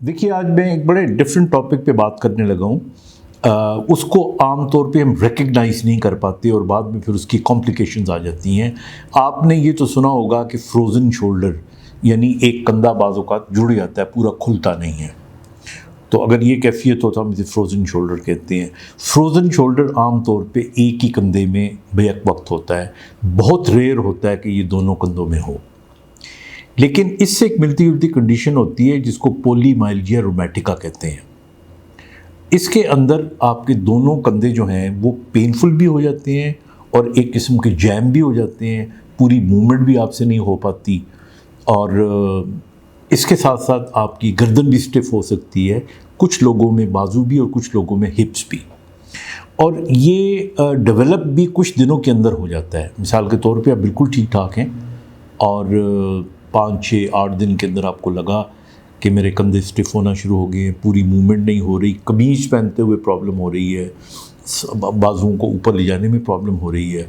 देखिए, आज मैं एक बड़े डिफरेंट टॉपिक पे बात करने लगा हूँ। उसको आम तौर पे हम रिकग्नाइज़ नहीं कर पाते और बाद में फिर उसकी कॉम्प्लिकेशंस आ जाती हैं। आपने ये तो सुना होगा कि फ्रोज़न शोल्डर, यानी एक कंधा बाजू का जुड़ जाता है, पूरा खुलता नहीं है। तो अगर ये कैफियत हो तो हम इसे फ्रोज़न शोल्डर कहते हैं। फ्रोज़न शोल्डर आम तौर पे एक ही कंधे में बेक वक्त होता है। बहुत रेयर होता है कि ये दोनों कंधों में हो। लेकिन इससे एक मिलती जुलती कंडीशन होती है जिसको पोलीमाइल्जिया रोमैटिका कहते हैं। इसके अंदर आपके दोनों कंधे जो हैं वो पेनफुल भी हो जाते हैं और एक किस्म के जैम भी हो जाते हैं। पूरी मूवमेंट भी आपसे नहीं हो पाती और इसके साथ साथ आपकी गर्दन भी स्टिफ हो सकती है। कुछ लोगों में बाजू भी और कुछ लोगों में हिप्स भी। और ये डेवलप भी कुछ दिनों के अंदर हो जाता है। मिसाल के तौर पे आप बिल्कुल ठीक ठाक हैं और 5, 6, 8 दिन के अंदर आपको लगा कि मेरे कंधे स्टिफ होना शुरू हो गए हैं, पूरी मूवमेंट नहीं हो रही, कमीज़ पहनते हुए प्रॉब्लम हो रही है, बाजुओं को ऊपर ले जाने में प्रॉब्लम हो रही है।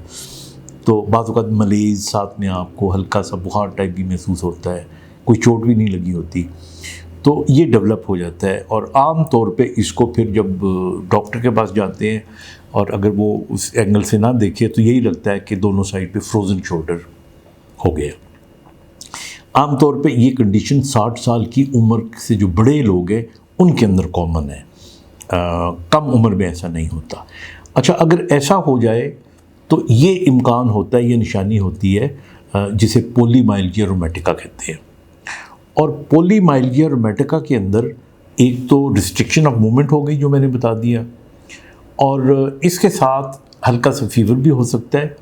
तो बाज़ औक़ात मलेज़, साथ में आपको हल्का सा बुखार टाइप भी महसूस होता है, कोई चोट भी नहीं लगी होती। तो ये डेवलप हो जाता है और आम तौर पे इसको फिर जब डॉक्टर के पास जाते हैं और अगर वो उस एंगल से ना देखे तो यही लगता है कि दोनों साइड पे फ्रोज़न शोल्डर हो गया। आम तौर पे ये कंडीशन 60 साल की उम्र से जो बड़े लोग हैं उनके अंदर कॉमन है। कम उम्र में ऐसा नहीं होता। अच्छा, अगर ऐसा हो जाए तो ये इम्कान होता है, ये निशानी होती है जिसे पोलीमाइल्जिया रोमैटिका कहते हैं। और पोलीमाइल्जिया रोमैटिका के अंदर एक तो रिस्ट्रिक्शन ऑफ मूवमेंट हो गई जो मैंने बता दिया, और इसके साथ हल्का सा फीवर भी हो सकता है।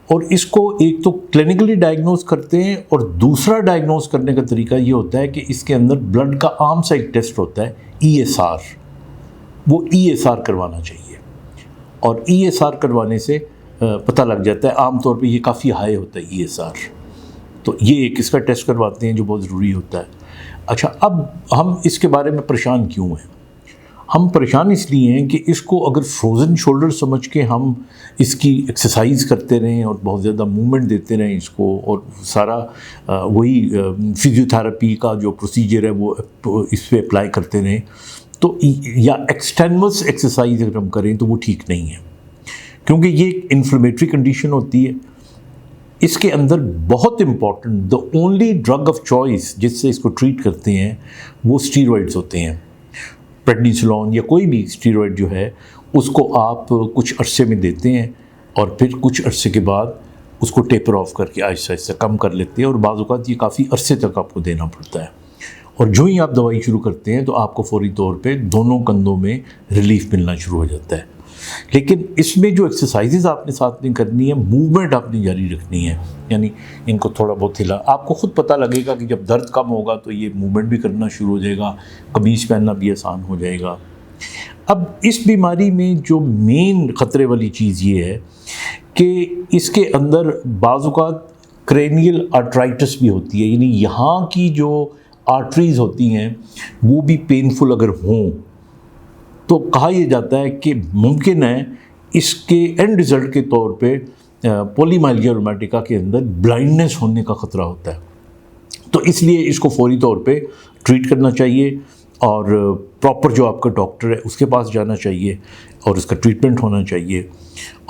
और इसको एक तो क्लिनिकली डायग्नोज करते हैं और दूसरा डायग्नोज करने का तरीका ये होता है कि इसके अंदर ब्लड का आम सा एक टेस्ट होता है, ESR। वो ESR करवाना चाहिए और ESR करवाने से पता लग जाता है। आम तौर पे ये काफ़ी हाई होता है ESR, तो ये एक इसका टेस्ट करवाते हैं जो बहुत ज़रूरी होता है। अच्छा, अब हम इसके बारे में परेशान क्यों हैं? हम परेशान इसलिए हैं कि इसको अगर फ्रोज़न शोल्डर समझ के हम इसकी एक्सरसाइज करते रहें और बहुत ज़्यादा मूवमेंट देते रहें इसको, और सारा वही फिजियोथेरेपी का जो प्रोसीजर है वो इस पर अप्लाई करते रहें, तो या एक्सटेन्युअस एक्सरसाइज अगर हम करें तो वो ठीक नहीं है, क्योंकि ये एक इन्फ्लेमेटरी कंडीशन होती है। इसके अंदर बहुत important, the only drug of choice जिससे इसको ट्रीट करते हैं वो स्टीरॉइड्स होते हैं। प्रेडनिसोलोन या कोई भी स्टीरॉइड जो है उसको आप कुछ अरसे में देते हैं और फिर कुछ अरसे के बाद उसको टेपर ऑफ करके आहिस्ता आहिस्ता कम कर लेते हैं, और बाज़ औक़ात ये काफ़ी अरसे तक आपको देना पड़ता है। और जो ही आप दवाई शुरू करते हैं तो आपको फौरी तौर पे दोनों कंधों में रिलीफ मिलना शुरू हो जाता है। लेकिन इसमें जो एक्सरसाइजेज आपने साथ में करनी है, मूवमेंट आपने जारी रखनी है, यानी इनको थोड़ा बहुत हिला, आपको ख़ुद पता लगेगा कि जब दर्द कम होगा तो ये मूवमेंट भी करना शुरू हो जाएगा, कमीज़ पहनना भी आसान हो जाएगा। अब इस बीमारी में जो मेन ख़तरे वाली चीज़ ये है कि इसके अंदर बाज़ औक़ात क्रेनियल आर्ट्राइटिस भी होती है, यानी यहाँ की जो आर्टरीज़ होती हैं वो भी पेनफुल अगर हों तो कहा यह जाता है कि मुमकिन है इसके एंड रिज़ल्ट के तौर पे पोलीमाइल्जिया रोमैटिका के अंदर ब्लाइंडनेस होने का ख़तरा होता है। तो इसलिए इसको फौरी तौर पे ट्रीट करना चाहिए और प्रॉपर जो आपका डॉक्टर है उसके पास जाना चाहिए और उसका ट्रीटमेंट होना चाहिए।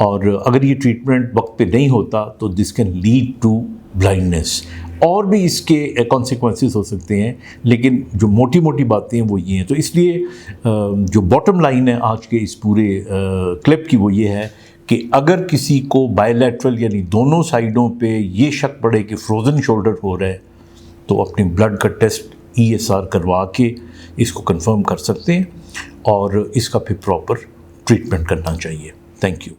और अगर ये ट्रीटमेंट वक्त पे नहीं होता तो this can lead to blindness, और भी इसके कॉन्सिक्वेंसेस हो सकते हैं, लेकिन जो मोटी मोटी बातें हैं वो ये हैं। तो इसलिए जो बॉटम लाइन है आज के इस पूरे क्लिप की वो ये है कि अगर किसी को बायलैटरल यानी दोनों साइडों पे ये शक पड़े कि फ्रोज़न शोल्डर हो रहा है तो अपने ब्लड का टेस्ट ESR करवा के इसको कंफर्म कर सकते हैं और इसका फिर प्रॉपर ट्रीटमेंट करना चाहिए। Thank you.